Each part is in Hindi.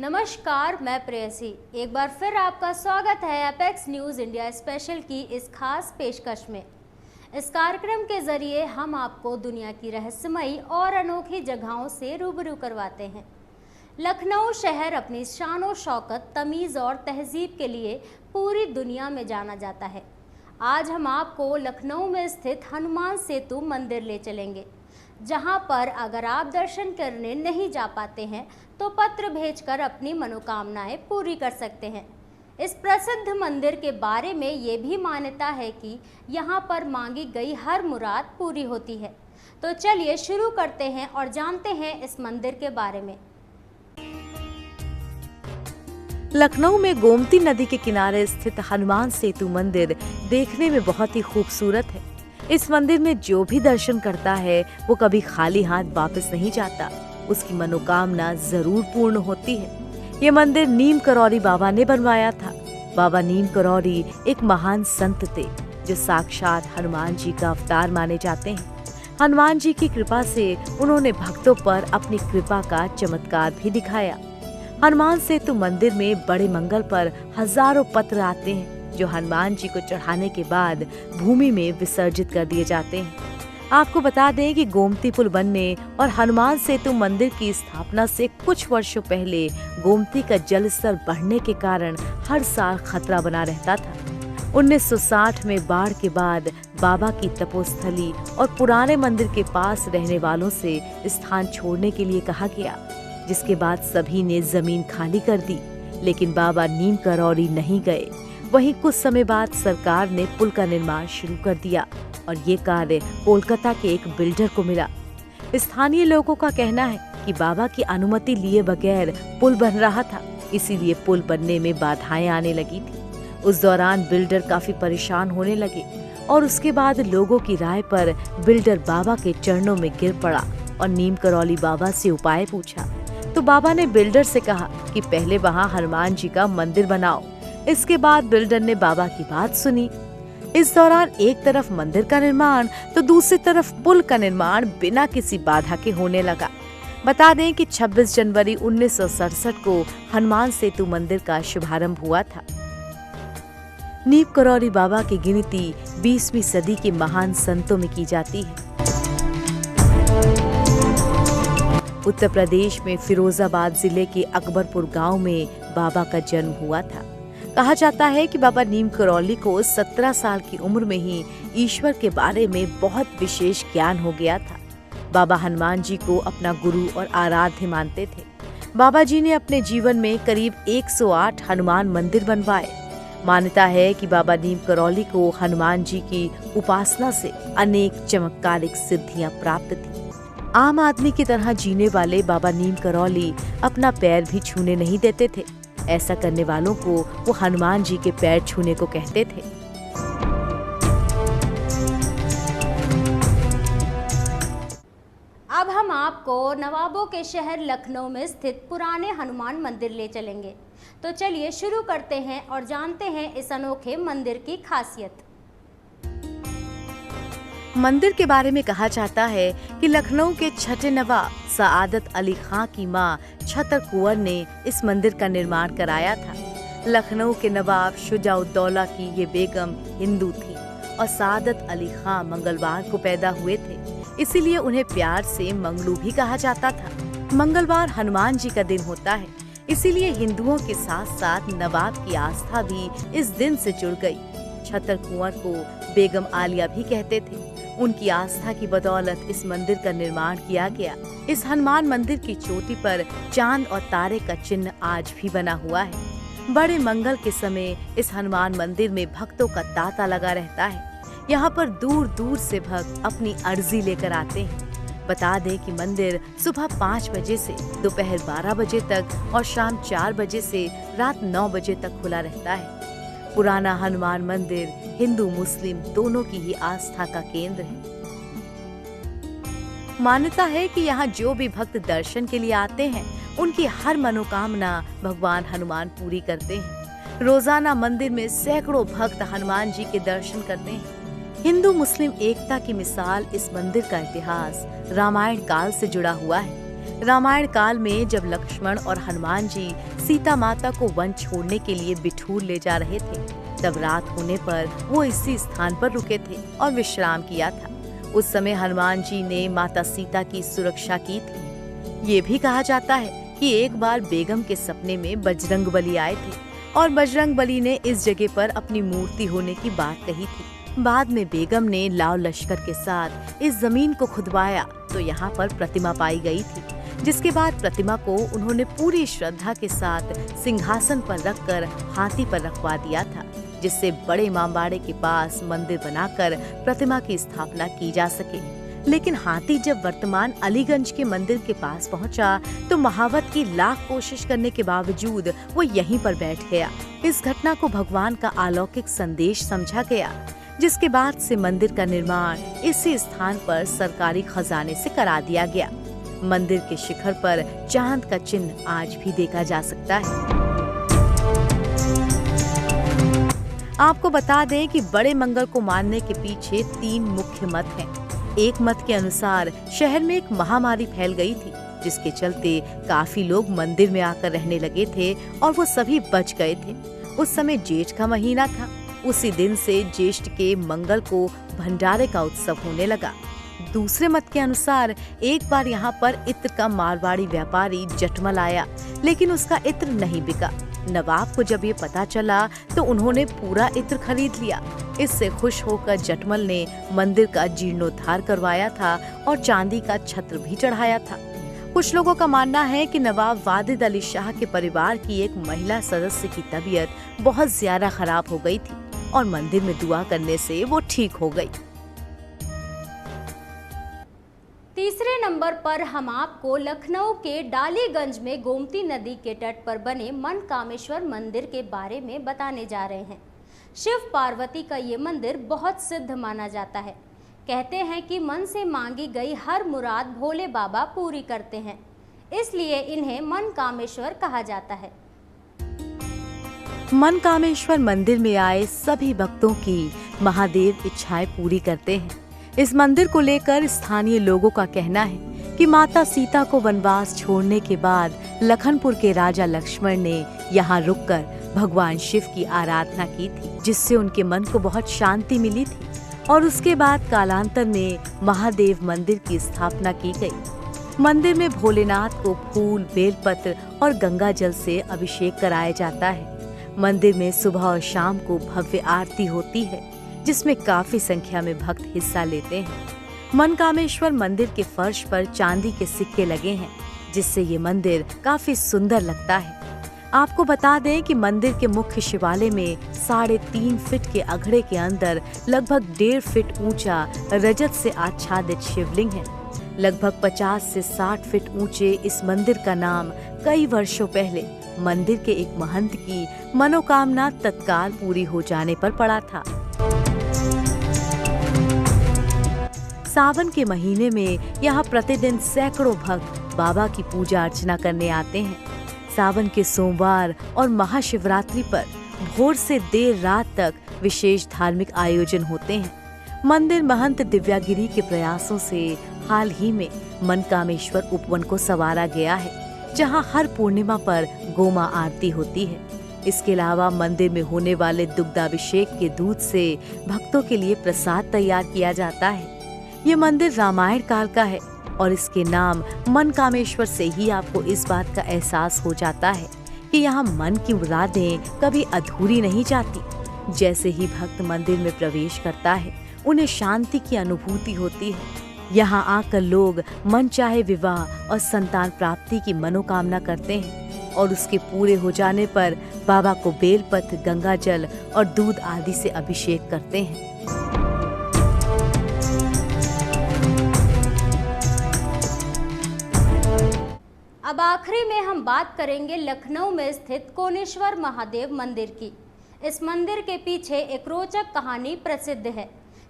नमस्कार, मैं प्रेयसी। एक बार फिर आपका स्वागत है एपेक्स न्यूज़ इंडिया स्पेशल की इस खास पेशकश में। इस कार्यक्रम के जरिए हम आपको दुनिया की रहस्यमयी और अनोखी जगहों से रूबरू करवाते हैं। लखनऊ शहर अपनी शान और शौकत, तमीज़ और तहजीब के लिए पूरी दुनिया में जाना जाता है। आज हम आपको लखनऊ में स्थित हनुमान सेतु मंदिर ले चलेंगे, जहां पर अगर आप दर्शन करने नहीं जा पाते हैं तो पत्र भेजकर अपनी मनोकामनाएं पूरी कर सकते हैं। इस प्रसिद्ध मंदिर के बारे में ये भी मान्यता है कि यहाँ पर मांगी गई हर मुराद पूरी होती है। तो चलिए शुरू करते हैं और जानते हैं इस मंदिर के बारे में। लखनऊ में गोमती नदी के किनारे स्थित हनुमान सेतु मंदिर देखने में बहुत ही खूबसूरत है। इस मंदिर में जो भी दर्शन करता है वो कभी खाली हाथ वापस नहीं जाता, उसकी मनोकामना जरूर पूर्ण होती है। ये मंदिर नीम करौरी बाबा ने बनवाया था। बाबा नीम करौरी एक महान संत थे जो साक्षात हनुमान जी का अवतार माने जाते हैं। हनुमान जी की कृपा से उन्होंने भक्तों पर अपनी कृपा का चमत्कार भी दिखाया। हनुमान सेतु मंदिर में बड़े मंगल पर हजारों पत्र आते हैं जो हनुमान जी को चढ़ाने के बाद भूमि में विसर्जित कर दिए जाते हैं। आपको बता दें कि गोमती पुल बनने और हनुमान सेतु मंदिर की स्थापना से कुछ वर्षों पहले गोमती का जल स्तर बढ़ने के कारण हर साल खतरा बना रहता था। 1960 में बाढ़ के बाद बाबा की तपोस्थली और पुराने मंदिर के पास रहने वालों से स्थान छोड़ने के लिए कहा गया, जिसके बाद सभी ने जमीन खाली कर दी, लेकिन बाबा नीम करौरी नहीं गए। वहीं कुछ समय बाद सरकार ने पुल का निर्माण शुरू कर दिया और ये कार्य कोलकाता के एक बिल्डर को मिला। स्थानीय लोगों का कहना है कि बाबा की अनुमति लिए बगैर पुल बन रहा था, इसीलिए पुल बनने में बाधाएं आने लगी थी। उस दौरान बिल्डर काफी परेशान होने लगे और उसके बाद लोगों की राय पर बिल्डर बाबा के चरणों में गिर पड़ा और नीम करौली बाबा से उपाय पूछा। तो बाबा ने बिल्डर से कहा कि पहले वहाँ हनुमान जी का मंदिर बनाओ। इसके बाद बिल्डर ने बाबा की बात सुनी। इस दौरान एक तरफ मंदिर का निर्माण तो दूसरी तरफ पुल का निर्माण बिना किसी बाधा के होने लगा। बता दें कि 26 जनवरी 1967 को हनुमान सेतु मंदिर का शुभारंभ हुआ था। नीम करौरी बाबा की गिनती 20वीं सदी के महान संतों में की जाती है। उत्तर प्रदेश में फिरोजाबाद जिले के अकबरपुर गांव में बाबा का जन्म हुआ था। कहा जाता है कि बाबा नीम करौली को 17 साल की उम्र में ही ईश्वर के बारे में बहुत विशेष ज्ञान हो गया था। बाबा हनुमान जी को अपना गुरु और आराध्य मानते थे। बाबा जी ने अपने जीवन में करीब 108 हनुमान मंदिर बनवाए। मान्यता है कि बाबा नीम करौली को हनुमान जी की उपासना से अनेक चमत्कारिक सिद्धियां प्राप्त थी। आम आदमी की तरह जीने वाले बाबा नीम करौली अपना पैर भी छूने नहीं देते थे। ऐसा करने वालों को वो हनुमान जी के पैर छूने को कहते थे। अब हम आपको नवाबों के शहर लखनऊ में स्थित पुराने हनुमान मंदिर ले चलेंगे। तो चलिए शुरू करते हैं और जानते हैं इस अनोखे मंदिर की खासियत। मंदिर के बारे में कहा जाता है कि लखनऊ के छठे नवाब सआदत अली खां की मां छतर कुंवर ने इस मंदिर का निर्माण कराया था। लखनऊ के नवाब शुजाउद्दौला की ये बेगम हिंदू थी और सआदत अली खां मंगलवार को पैदा हुए थे, इसीलिए उन्हें प्यार से मंगलू भी कहा जाता था। मंगलवार हनुमान जी का दिन होता है, इसीलिए हिंदुओं के साथ साथ नवाब की आस्था भी इस दिन से जुड़ गई। छतर कुंवर को बेगम आलिया भी कहते थे। उनकी आस्था की बदौलत इस मंदिर का निर्माण किया गया। इस हनुमान मंदिर की चोटी पर चांद और तारे का चिन्ह आज भी बना हुआ है। बड़े मंगल के समय इस हनुमान मंदिर में भक्तों का तांता लगा रहता है। यहाँ पर दूर दूर से भक्त अपनी अर्जी लेकर आते हैं। बता दें कि मंदिर सुबह 5 बजे से दोपहर 12 बजे तक और शाम 4 बजे से रात 9 बजे तक खुला रहता है। पुराना हनुमान मंदिर हिंदू मुस्लिम दोनों की ही आस्था का केंद्र है। मान्यता है कि यहाँ जो भी भक्त दर्शन के लिए आते हैं उनकी हर मनोकामना भगवान हनुमान पूरी करते हैं। रोजाना मंदिर में सैकड़ों भक्त हनुमान जी के दर्शन करते हैं। हिंदू मुस्लिम एकता की मिसाल इस मंदिर का इतिहास रामायण काल से जुड़ा हुआ है। रामायण काल में जब लक्ष्मण और हनुमान जी सीता माता को वन छोड़ने के लिए बिठूर ले जा रहे थे, तब रात होने पर वो इसी स्थान पर रुके थे और विश्राम किया था। उस समय हनुमान जी ने माता सीता की सुरक्षा की थी। ये भी कहा जाता है कि एक बार बेगम के सपने में बजरंगबली आए थे और बजरंगबली ने इस जगह पर अपनी मूर्ति होने की बात कही थी। बाद में बेगम ने लाव लश्कर के साथ इस जमीन को खुदवाया तो यहाँ पर प्रतिमा पाई गई थी, जिसके बाद प्रतिमा को उन्होंने पूरी श्रद्धा के साथ सिंहासन पर रखकर हाथी पर रखवा दिया था, जिससे बड़े इमामबाड़े के पास मंदिर बनाकर प्रतिमा की स्थापना की जा सके। लेकिन हाथी जब वर्तमान अलीगंज के मंदिर के पास पहुंचा तो महावत की लाख कोशिश करने के बावजूद वो यहीं पर बैठ गया। इस घटना को भगवान का अलौकिक संदेश समझा गया, जिसके बाद से मंदिर का निर्माण इसी स्थान पर सरकारी खजाने से करा दिया गया। मंदिर के शिखर पर चांद का चिन्ह आज भी देखा जा सकता है। आपको बता दें कि बड़े मंगल को मानने के पीछे 3 मुख्य मत हैं। एक मत के अनुसार शहर में एक महामारी फैल गई थी, जिसके चलते काफी लोग मंदिर में आकर रहने लगे थे और वो सभी बच गए थे। उस समय जेठ का महीना था। उसी दिन से ज्येष्ठ के मंगल को भंडारे का उत्सव होने लगा। दूसरे मत के अनुसार एक बार यहाँ पर इत्र का मारवाड़ी व्यापारी जटमल आया, लेकिन उसका इत्र नहीं बिका। नवाब को जब ये पता चला तो उन्होंने पूरा इत्र खरीद लिया। इससे खुश होकर जटमल ने मंदिर का जीर्णोद्धार करवाया था और चांदी का छत्र भी चढ़ाया था। कुछ लोगों का मानना है कि नवाब वादिद अली शाह के परिवार की एक महिला सदस्य की तबीयत बहुत ज्यादा खराब हो गई थी और मंदिर में दुआ करने से वो ठीक हो गई। तीसरे नंबर पर हम आपको लखनऊ के डालीगंज में गोमती नदी के तट पर बने मनकामेश्वर मंदिर के बारे में बताने जा रहे हैं। शिव पार्वती का ये मंदिर बहुत सिद्ध माना जाता है। कहते हैं कि मन से मांगी गई हर मुराद भोले बाबा पूरी करते हैं, इसलिए इन्हें मनकामेश्वर कहा जाता है। मनकामेश्वर मंदिर में आए सभी भक्तों की महादेव इच्छाएं पूरी करते हैं। इस मंदिर को लेकर स्थानीय लोगों का कहना है कि माता सीता को वनवास छोड़ने के बाद लखनपुर के राजा लक्ष्मण ने यहाँ रुककर भगवान शिव की आराधना की थी, जिससे उनके मन को बहुत शांति मिली थी और उसके बाद कालांतर में महादेव मंदिर की स्थापना की गई। मंदिर में भोलेनाथ को फूल, बेलपत्र और गंगा जल से अभिषेक कराया जाता है। मंदिर में सुबह और शाम को भव्य आरती होती है, जिसमें काफी संख्या में भक्त हिस्सा लेते हैं। मनकामेश्वर मंदिर के फर्श पर चांदी के सिक्के लगे हैं, जिससे ये मंदिर काफी सुंदर लगता है। आपको बता दें कि मंदिर के मुख्य शिवालय में 3.5 फीट के अघड़े के अंदर लगभग 1.5 फीट ऊंचा रजत से आच्छादित शिवलिंग है। लगभग 50 से 60 फीट ऊंचे इस मंदिर का नाम कई वर्षों पहले मंदिर के एक महंत की मनोकामना तत्काल पूरी हो जाने पर पड़ा था। सावन के महीने में यहाँ प्रतिदिन सैकड़ों भक्त बाबा की पूजा अर्चना करने आते हैं। सावन के सोमवार और महाशिवरात्रि पर भोर से देर रात तक विशेष धार्मिक आयोजन होते हैं। मंदिर महंत दिव्यागिरी के प्रयासों से हाल ही में मनकामेश्वर उपवन को संवारा गया है, जहां हर पूर्णिमा पर गोमा आरती होती है। इसके अलावा मंदिर में होने वाले दुग्धाभिषेक के दूध से भक्तों के लिए प्रसाद तैयार किया जाता है। ये मंदिर रामायण काल का है और इसके नाम मनकामेश्वर से ही आपको इस बात का एहसास हो जाता है कि यहाँ मन की मुरादें कभी अधूरी नहीं जाती। जैसे ही भक्त मंदिर में प्रवेश करता है, उन्हें शांति की अनुभूति होती है। यहाँ आकर लोग मनचाहे विवाह और संतान प्राप्ति की मनोकामना करते हैं और उसके पूरे हो जाने पर बाबा को बेलपत्र, गंगा जल और दूध आदि से अभिषेक करते हैं। अब आखिरी में हम बात करेंगे लखनऊ में स्थित कोनेश्वर महादेव मंदिर की। इस मंदिर के पीछे एक रोचक कहानी प्रसिद्ध है।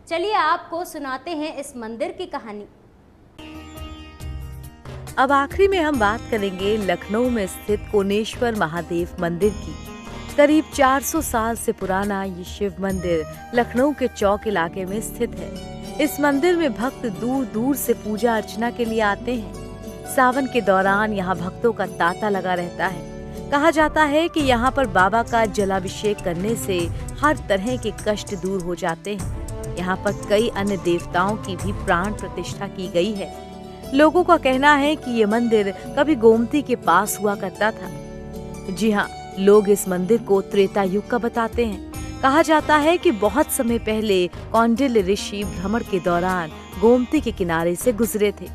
चलिए आपको सुनाते हैं इस मंदिर की कहानी। अब आखिरी में हम बात करेंगे लखनऊ में स्थित कोनेश्वर महादेव मंदिर की। करीब 400 साल से पुराना ये शिव मंदिर लखनऊ के चौक इलाके में स्थित है। इस मंदिर में भक्त दूर दूर से पूजा अर्चना के लिए आते हैं। सावन के दौरान यहाँ भक्तों का तांता लगा रहता है। कहा जाता है कि यहाँ पर बाबा का जलाभिषेक करने से हर तरह के कष्ट दूर हो जाते हैं। यहाँ पर कई अन्य देवताओं की भी प्राण प्रतिष्ठा की गई है। लोगों का कहना है कि ये मंदिर कभी गोमती के पास हुआ करता था। जी हाँ, लोग इस मंदिर को त्रेता युग का बताते हैं। कहा जाता है कि बहुत समय पहले कौंडिल्य ऋषि भ्रमण के दौरान गोमती के किनारे से गुजरे थे।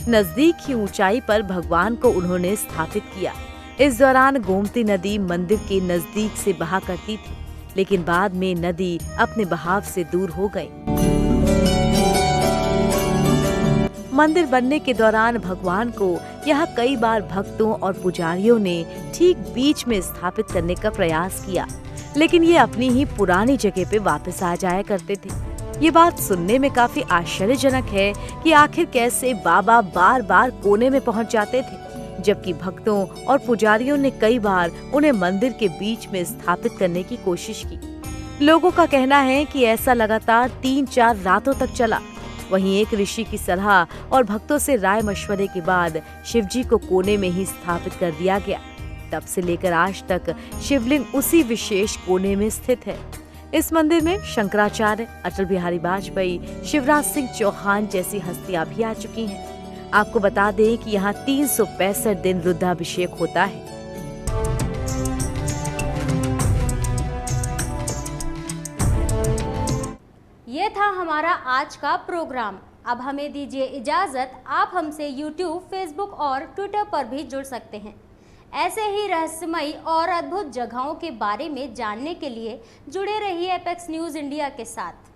नजदीक की ऊंचाई पर भगवान को उन्होंने स्थापित किया। इस दौरान गोमती नदी मंदिर के नजदीक से बहा करती थी, लेकिन बाद में नदी अपने बहाव से दूर हो गई। मंदिर बनने के दौरान भगवान को यहाँ कई बार भक्तों और पुजारियों ने ठीक बीच में स्थापित करने का प्रयास किया, लेकिन ये अपनी ही पुरानी जगह पे वापस आ जाया करते थे। ये बात सुनने में काफी आश्चर्यजनक है कि आखिर कैसे बाबा बार बार कोने में पहुंच जाते थे, जबकि भक्तों और पुजारियों ने कई बार उन्हें मंदिर के बीच में स्थापित करने की कोशिश की। लोगों का कहना है कि ऐसा लगातार 3-4 रातों तक चला। वहीं एक ऋषि की सलाह और भक्तों से राय मशवरे के बाद शिवजी को कोने में ही स्थापित कर दिया गया। तब से लेकर आज तक शिवलिंग उसी विशेष कोने में स्थित है। इस मंदिर में शंकराचार्य, अटल बिहारी वाजपेयी, शिवराज सिंह चौहान जैसी हस्तियां भी आ चुकी हैं। आपको बता दें कि यहाँ 365 दिन रुद्राभिषेक होता है। ये था हमारा आज का प्रोग्राम। अब हमें दीजिए इजाजत। आप हमसे YouTube, Facebook और Twitter पर भी जुड़ सकते हैं। ऐसे ही रहस्यमयी और अद्भुत जगहों के बारे में जानने के लिए जुड़े रहिए एपेक्स न्यूज़ इंडिया के साथ।